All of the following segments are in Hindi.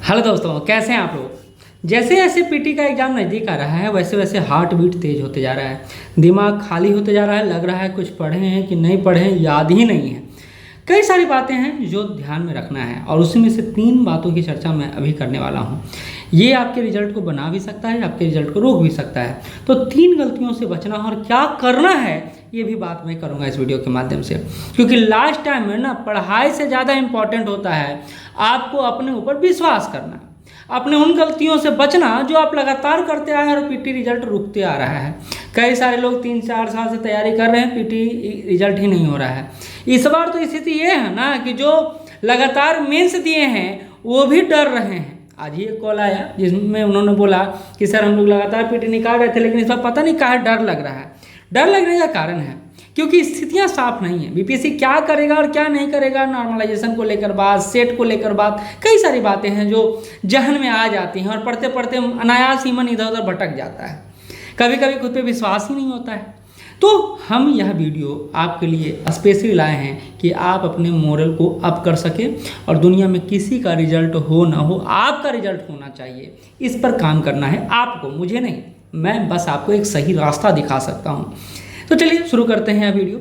हेलो दोस्तों, कैसे हैं आप लोग। जैसे जैसे पीटी का एग्ज़ाम नज़दीक आ रहा है वैसे वैसे हार्ट बीट तेज़ होते जा रहा है, दिमाग खाली होते जा रहा है, लग रहा है कुछ पढ़े हैं कि नहीं पढ़े हैं याद ही नहीं है। कई सारी बातें हैं जो ध्यान में रखना है और उसी में से 3 बातों की चर्चा मैं अभी करने वाला हूँ। ये आपके रिजल्ट को बना भी सकता है, आपके रिजल्ट को रोक भी सकता है। तो 3 गलतियों से बचना और क्या करना है ये भी बात मैं करूँगा इस वीडियो के माध्यम से, क्योंकि लास्ट टाइम में ना पढ़ाई से ज़्यादा इम्पॉर्टेंट होता है आपको अपने ऊपर विश्वास करना, अपने उन गलतियों से बचना जो आप लगातार करते आए हैं और पीटी रिजल्ट रुकते आ रहा है। कई सारे लोग 3-4 साल से तैयारी कर रहे हैं, पीटी रिजल्ट ही नहीं हो रहा है। इस बार तो स्थिति ये है ना कि जो लगातार मेंस दिए हैं वो भी डर रहे हैं। आज ही एक कॉल आया जिसमें उन्होंने बोला कि सर हम लोग लगातार पीटी निकाल रहे थे लेकिन इस बार पता नहीं काहे डर लग रहा है। डर लगने का कारण है क्योंकि स्थितियां साफ नहीं है। बीपीएससी क्या करेगा और क्या नहीं करेगा, नॉर्मलाइजेशन को लेकर बात, सेट को लेकर बात, कई सारी बातें हैं जो जहन में आ जाती हैं और पढ़ते पढ़ते अनायास ही मन इधर उधर भटक जाता है। कभी कभी खुद पे विश्वास ही नहीं होता है। तो हम यह वीडियो आपके लिए स्पेशली लाए हैं कि आप अपने मोरल को अप कर सकें और दुनिया में किसी का रिजल्ट हो ना हो आपका रिजल्ट होना चाहिए। इस पर काम करना है आपको, मुझे नहीं। मैं बस आपको एक सही रास्ता दिखा सकता हूँ। तो चलिए शुरू करते हैं वीडियो।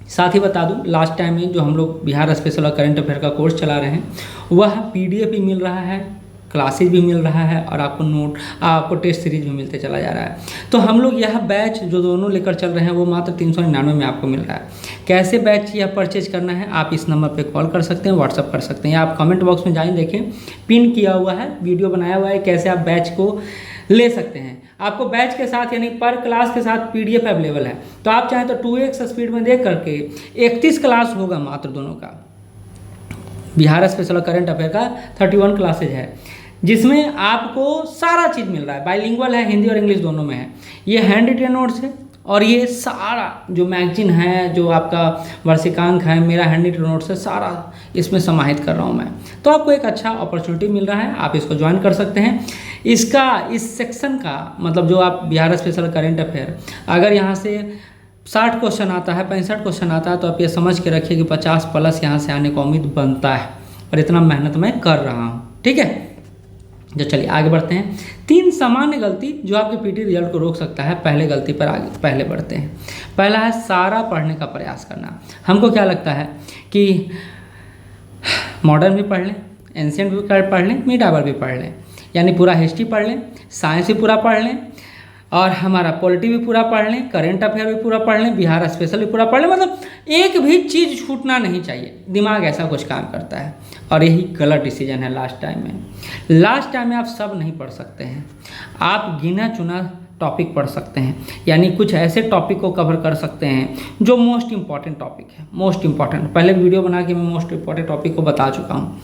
साथ ही बता दूं, लास्ट टाइम में जो हम लोग बिहार स्पेशल और करंट अफेयर का कोर्स चला रहे हैं वह पीडीएफ भी मिल रहा है, क्लासेज भी मिल रहा है और आपको टेस्ट सीरीज भी मिलते चला जा रहा है। तो हम लोग यह बैच जो दोनों लेकर चल रहे हैं वो मात्र 399 में आपको मिल रहा है। कैसे बैच यह परचेज करना है आप इस नंबर पे कॉल कर सकते हैं, व्हाट्सअप कर सकते हैं, या आप कमेंट बॉक्स में जाएँ देखें, पिन किया हुआ है, वीडियो बनाया हुआ है कैसे आप बैच को ले सकते हैं। आपको बैच के साथ यानी पर क्लास के साथ पीडीएफ अवेलेबल है। तो आप चाहें तो 2x स्पीड में देख करके 31 क्लास होगा मात्र दोनों का। बिहार स्पेशल और करंट अफेयर का 31 क्लासेज है जिसमें आपको सारा चीज़ मिल रहा है। बाइलिंगुअल है, हिंदी और इंग्लिश दोनों में है। ये हैंड रिटेन नोट्स है और ये सारा जो मैगजीन है, जो आपका वार्षिकांक है, मेरा हैंड रिटेन नोट्स है, सारा इसमें समाहित कर रहा हूँ मैं। तो आपको एक अच्छा अपॉर्चुनिटी मिल रहा है, आप इसको ज्वाइन कर सकते हैं। इस सेक्शन का मतलब जो आप बिहार स्पेशल करंट अफेयर, अगर यहाँ से 60 क्वेश्चन आता है, 65 क्वेश्चन आता है तो आप ये समझ के रखिए कि 50 प्लस यहाँ से आने का उम्मीद बनता है और इतना मेहनत मैं कर रहा हूँ। ठीक है, तो चलिए आगे बढ़ते हैं। 3 सामान्य गलती जो आपके पीटी रिजल्ट को रोक सकता है। पहले गलती पर आगे पहले बढ़ते हैं। पहला है सारा पढ़ने का प्रयास करना। हमको क्या लगता है कि मॉडर्न भी पढ़ लें, एंशिएंट भी पढ़ लें, मिडावर भी पढ़ लें, यानी पूरा हिस्ट्री पढ़ लें, साइंस भी पूरा पढ़ लें और हमारा पॉलिटी भी पूरा पढ़ लें, करंट अफेयर भी पूरा पढ़ लें, बिहार स्पेशल भी पूरा पढ़ लें, मतलब एक भी चीज़ छूटना नहीं चाहिए। दिमाग ऐसा कुछ काम करता है और यही गलत डिसीजन है। लास्ट टाइम में आप सब नहीं पढ़ सकते हैं, आप गिना चुना टॉपिक पढ़ सकते हैं, यानी कुछ ऐसे टॉपिक को कवर कर सकते हैं जो मोस्ट इंपॉर्टेंट टॉपिक है। मोस्ट इंपॉर्टेंट पहले वीडियो बना के मैं मोस्ट इंपॉर्टेंट टॉपिक को बता चुका हूँ।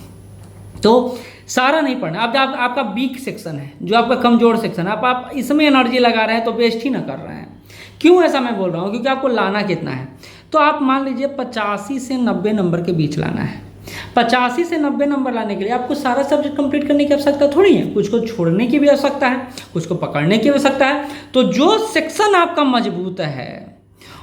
तो सारा नहीं पढ़ना। अब आपका वीक सेक्शन है, जो आपका कमजोर सेक्शन है, आप इसमें एनर्जी लगा रहे हैं तो वेस्ट ही ना कर रहे हैं। क्यों ऐसा मैं बोल रहा हूँ, क्योंकि आपको लाना कितना है। तो आप मान लीजिए 85 से 90 नंबर के बीच लाना है। 85 से 90 नंबर लाने के लिए आपको सारा सब्जेक्ट कंप्लीट करने की आवश्यकता थोड़ी है, कुछ को छोड़ने की भी आवश्यकता है, कुछ को पकड़ने की आवश्यकता है। तो जो सेक्शन आपका मजबूत है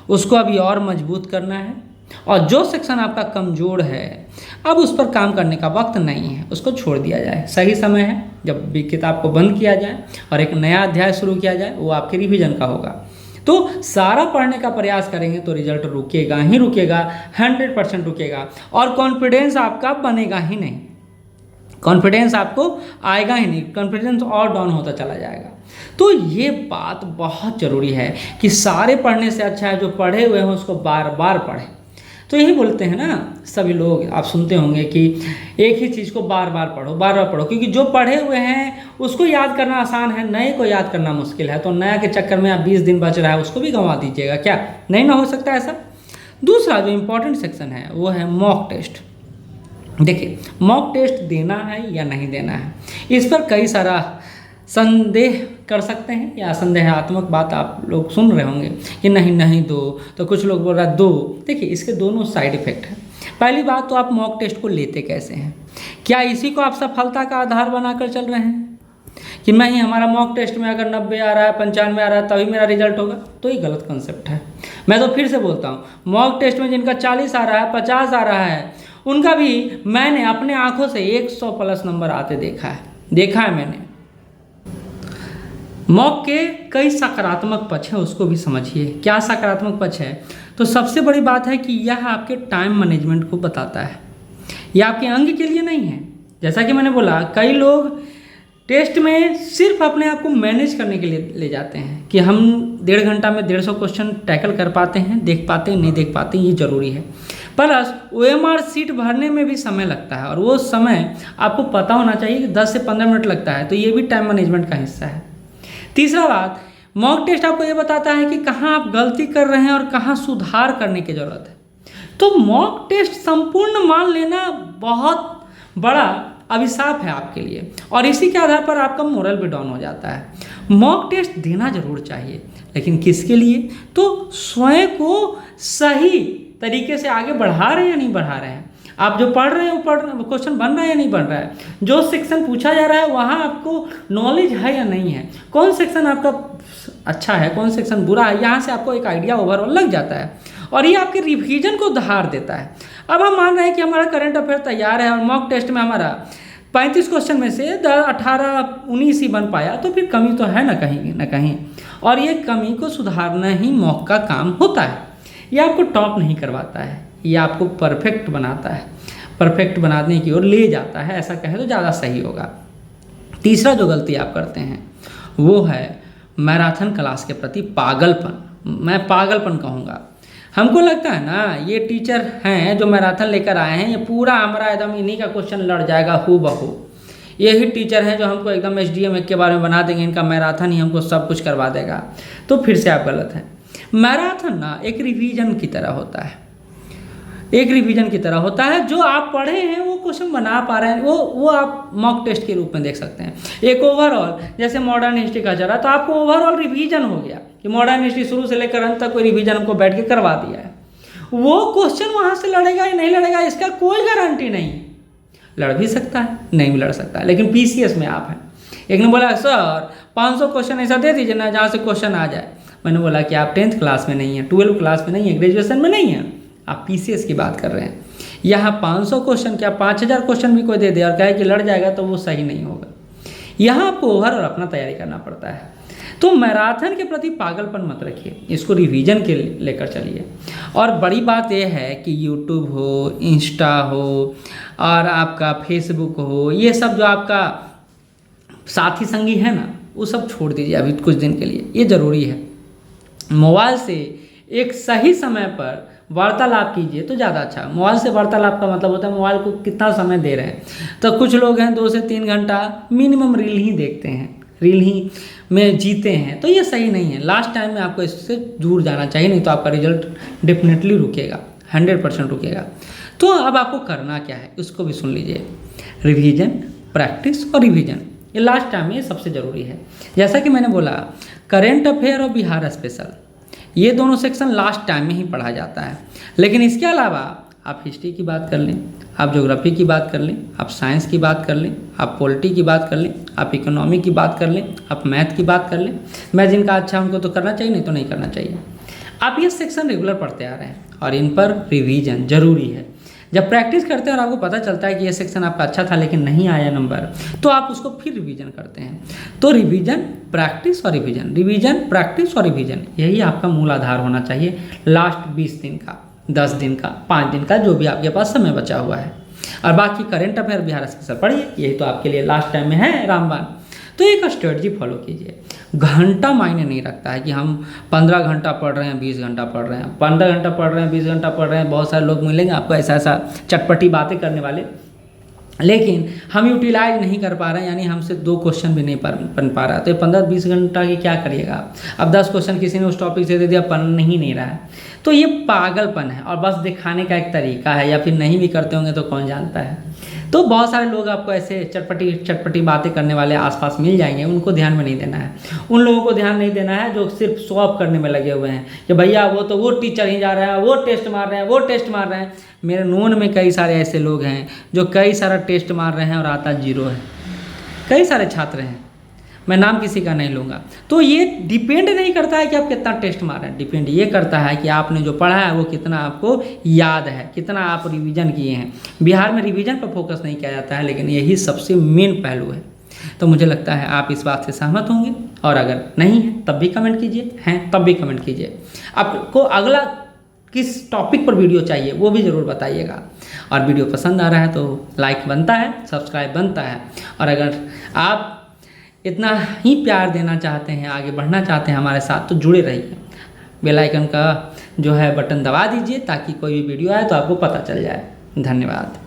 उसको अभी और मजबूत करना है और जो सेक्शन आपका कमज़ोर है अब उस पर काम करने का वक्त नहीं है, उसको छोड़ दिया जाए। सही समय है जब भी किताब को बंद किया जाए और एक नया अध्याय शुरू किया जाए, वो आपके रिवीजन का होगा। तो सारा पढ़ने का प्रयास करेंगे तो रिजल्ट रुकेगा ही रुकेगा, 100% रुकेगा और कॉन्फिडेंस आपका बनेगा ही नहीं, कॉन्फिडेंस आपको आएगा ही नहीं, कॉन्फिडेंस और डाउन होता चला जाएगा। तो ये बात बहुत ज़रूरी है कि सारे पढ़ने से अच्छा है जो पढ़े हुए हैं उसको बार बार पढ़ें। तो यही बोलते हैं ना सभी लोग, आप सुनते होंगे कि एक ही चीज़ को बार बार पढ़ो, क्योंकि जो पढ़े हुए हैं उसको याद करना आसान है, नए को याद करना मुश्किल है। तो नया के चक्कर में आप 20 दिन बच रहा है उसको भी गंवा दीजिएगा, क्या नहीं ना हो सकता ऐसा। दूसरा जो इम्पोर्टेंट सेक्शन है वो है मॉक टेस्ट। देखिए, मॉक टेस्ट देना है या नहीं देना है, इस पर कई सारा संदेह कर सकते हैं या संदेहात्मक बात आप लोग सुन रहे होंगे कि नहीं दो, तो कुछ लोग बोल रहा है दो। देखिए, इसके दोनों साइड इफेक्ट हैं। पहली बात तो आप मॉक टेस्ट को लेते कैसे हैं, क्या इसी को आप सफलता का आधार बनाकर चल रहे हैं कि नहीं हमारा मॉक टेस्ट में अगर 90 आ रहा है, 95 आ रहा है तभी मेरा रिजल्ट होगा, तो ये गलत कंसेप्ट है। मैं तो फिर से बोलता हूँ, मॉक टेस्ट में जिनका 40 आ रहा है, 50 आ रहा है, उनका भी मैंने अपने आंखों से 100 प्लस नंबर आते देखा है मैंने। मॉक के कई सकारात्मक पक्ष हैं, उसको भी समझिए। क्या सकारात्मक पक्ष है? तो सबसे बड़ी बात है कि यह आपके टाइम मैनेजमेंट को बताता है। यह आपके अंग के लिए नहीं है। जैसा कि मैंने बोला, कई लोग टेस्ट में सिर्फ अपने आप को मैनेज करने के लिए ले जाते हैं कि हम 1.5 घंटा में 150 क्वेश्चन टैकल कर पाते हैं, देख पाते हैं, नहीं देख पाते, ये जरूरी है। प्लस OMR सीट भरने में भी समय लगता है, और वो समय आपको पता होना चाहिए कि 10 से 15 मिनट लगता है, तो ये भी टाइम मैनेजमेंट का हिस्सा है। तीसरा बात, मॉक टेस्ट आपको ये बताता है कि कहाँ आप गलती कर रहे हैं और कहाँ सुधार करने की ज़रूरत है। तो मॉक टेस्ट संपूर्ण मान लेना बहुत बड़ा अभिशाप है आपके लिए, और इसी के आधार पर आपका मोरल भी डाउन हो जाता है। मॉक टेस्ट देना जरूर चाहिए, लेकिन किसके लिए? तो स्वयं को सही तरीके से आगे बढ़ा रहे हैं या नहीं बढ़ा रहे हैं, आप जो पढ़ रहे हैं वो क्वेश्चन बन रहा है या नहीं बन रहा है, जो सेक्शन पूछा जा रहा है वहाँ आपको नॉलेज है या नहीं है, कौन सेक्शन आपका अच्छा है, कौन सेक्शन बुरा है, यहाँ से आपको एक आइडिया ओवरऑल लग जाता है, और ये आपके रिवीजन को धार देता है। अब हम मान रहे हैं कि हमारा करंट अफेयर तैयार है और मॉक टेस्ट में हमारा 35 क्वेश्चन में से 18-19 ही बन पाया, तो फिर कमी तो है ना कहीं, और ये कमी को सुधारना ही मॉक का काम होता है। ये आपको टॉप नहीं करवाता है, ये आपको परफेक्ट बनाता है, परफेक्ट बनाने की ओर ले जाता है, ऐसा कहे तो ज़्यादा सही होगा। तीसरा जो गलती आप करते हैं वो है मैराथन क्लास के प्रति पागलपन। मैं पागलपन कहूँगा। हमको लगता है ना, ये टीचर हैं जो मैराथन लेकर आए हैं, ये पूरा हमारा एकदम इन्हीं का क्वेश्चन लड़ जाएगा हूबहू। यही टीचर हैं जो हमको एकदम SDM के बारे में बना देंगे, इनका मैराथन ही हमको सब कुछ करवा देगा। तो फिर से आप गलत हैं। मैराथन ना एक रिवीजन की तरह होता है, एक रिवीजन की तरह होता है। जो आप पढ़े हैं वो क्वेश्चन बना पा रहे हैं, वो आप मॉक टेस्ट के रूप में देख सकते हैं। एक ओवरऑल, जैसे मॉडर्न हिस्ट्री का चला, तो आपको ओवरऑल रिवीजन हो गया कि मॉडर्न हिस्ट्री शुरू से लेकर अंत तक कोई रिवीजन हमको बैठ के करवा दिया है। वो क्वेश्चन वहाँ से लड़ेगा या नहीं लड़ेगा इसका कोई गारंटी नहीं। लड़ भी सकता है, नहीं भी लड़ सकता है, लेकिन PCS में आप हैं। एक ने बोला सर 500 क्वेश्चन ऐसा दे दीजिए ना जहाँ से क्वेश्चन आ जाए। मैंने बोला कि आप 10th क्लास में नहीं हैं, 12th क्लास में नहीं है, ग्रेजुएशन में नहीं है, आप PCS की बात कर रहे हैं। यहाँ 500 क्वेश्चन क्या 5000 क्वेश्चन भी कोई दे दे और कहे कि लड़ जाएगा, तो वो सही नहीं होगा। यहाँ आपको ओवरऑल अपना तैयारी करना पड़ता है। तो मैराथन के प्रति पागलपन मत रखिए, इसको रिवीजन के लेकर चलिए। और बड़ी बात यह है कि YouTube हो, इंस्टा हो और आपका फेसबुक हो, ये सब जो आपका साथी संगी है ना, वो सब छोड़ दीजिए अभी कुछ दिन के लिए, ये ज़रूरी है। मोबाइल से एक सही समय पर वार्तालाप कीजिए तो ज़्यादा अच्छा। मोबाइल से वार्तालाप का मतलब होता है मोबाइल को कितना समय दे रहे हैं। तो कुछ लोग हैं 2 से 3 घंटा मिनिमम रील ही देखते हैं, रील ही में जीते हैं, तो ये सही नहीं है। लास्ट टाइम में आपको इससे दूर जाना चाहिए, नहीं तो आपका रिजल्ट डेफिनेटली रुकेगा, 100% रुकेगा। तो अब आपको करना क्या है उसको भी सुन लीजिए। रिवीजन, प्रैक्टिस और रिवीजन, ये लास्ट टाइम में ये सबसे ज़रूरी है। जैसा कि मैंने बोला, करेंट अफेयर और बिहार स्पेशल, ये दोनों सेक्शन लास्ट टाइम में ही पढ़ा जाता है। लेकिन इसके अलावा आप हिस्ट्री की बात कर लें, आप ज्योग्राफी की बात कर लें, आप साइंस की बात कर लें, आप पॉलिटी की बात कर लें, आप इकोनॉमी की बात कर लें, आप मैथ की बात कर लें। मैथ जिनका अच्छा उनको तो करना चाहिए, नहीं तो नहीं करना चाहिए। आप ये सेक्शन रेगुलर पढ़ते आ रहे हैं और इन पर रिवीजन जरूरी है। जब प्रैक्टिस करते हैं और आपको पता चलता है कि ये सेक्शन आपका अच्छा था लेकिन नहीं आया नंबर, तो आप उसको फिर रिवीजन करते हैं। तो रिवीजन, प्रैक्टिस और रिवीजन, रिवीजन, प्रैक्टिस और रिवीजन, यही आपका मूल आधार होना चाहिए लास्ट 20 दिन का, 10 दिन का, 5 दिन का, जो भी आपके पास समय बचा हुआ है। और बाकी करेंट अफेयर, बिहार स्पेशल पढ़िए, यही तो आपके लिए लास्ट टाइम में है रामबाण। तो एक स्ट्रेटजी फॉलो कीजिए। घंटा मायने नहीं रखता है कि हम 15 घंटा पढ़ रहे हैं, 20 घंटा पढ़ रहे हैं, 15 घंटा पढ़ रहे हैं, 20 घंटा पढ़ रहे हैं। बहुत सारे लोग मिलेंगे आपको ऐसा चटपटी बातें करने वाले, लेकिन हम यूटिलाइज नहीं कर पा रहे हैं, यानी हमसे 2 क्वेश्चन भी नहीं बन पा रहा है। तो 15-20 घंटा की क्या करिएगा आप? अब 10 क्वेश्चन किसी ने उस टॉपिक से दे दिया, पढ़ ही नहीं रहा है, तो ये पागलपन है और बस दिखाने का एक तरीका है, या फिर नहीं भी करते होंगे तो कौन जानता है। तो बहुत सारे लोग आपको ऐसे चटपटी बातें करने वाले आसपास मिल जाएंगे, उनको ध्यान में नहीं देना है। उन लोगों को ध्यान नहीं देना है जो सिर्फ शो ऑफ करने में लगे हुए हैं कि भैया वो टीचर ही जा रहा है, वो टेस्ट मार रहे हैं, वो टेस्ट मार रहे हैं। मेरे नोन में कई सारे ऐसे लोग हैं जो कई सारा टेस्ट मार रहे हैं और आता 0 है। कई सारे छात्र हैं, मैं नाम किसी का नहीं लूँगा। तो ये डिपेंड नहीं करता है कि आप कितना टेस्ट मार रहे हैं, डिपेंड ये करता है कि आपने जो पढ़ा है वो कितना आपको याद है, कितना आप रिवीजन किए हैं। बिहार में रिवीजन पर फोकस नहीं किया जाता है, लेकिन यही सबसे मेन पहलू है। तो मुझे लगता है आप इस बात से सहमत होंगे, और अगर नहीं है तब भी कमेंट कीजिए, हैं तब भी कमेंट कीजिए। आपको अगला किस टॉपिक पर वीडियो चाहिए वो भी ज़रूर बताइएगा। और वीडियो पसंद आ रहा है तो लाइक बनता है, सब्सक्राइब बनता है। और अगर आप इतना ही प्यार देना चाहते हैं, आगे बढ़ना चाहते हैं हमारे साथ, तो जुड़े रहिए। बेल आइकन का जो है बटन दबा दीजिए ताकि कोई भी वीडियो आए तो आपको पता चल जाए। धन्यवाद।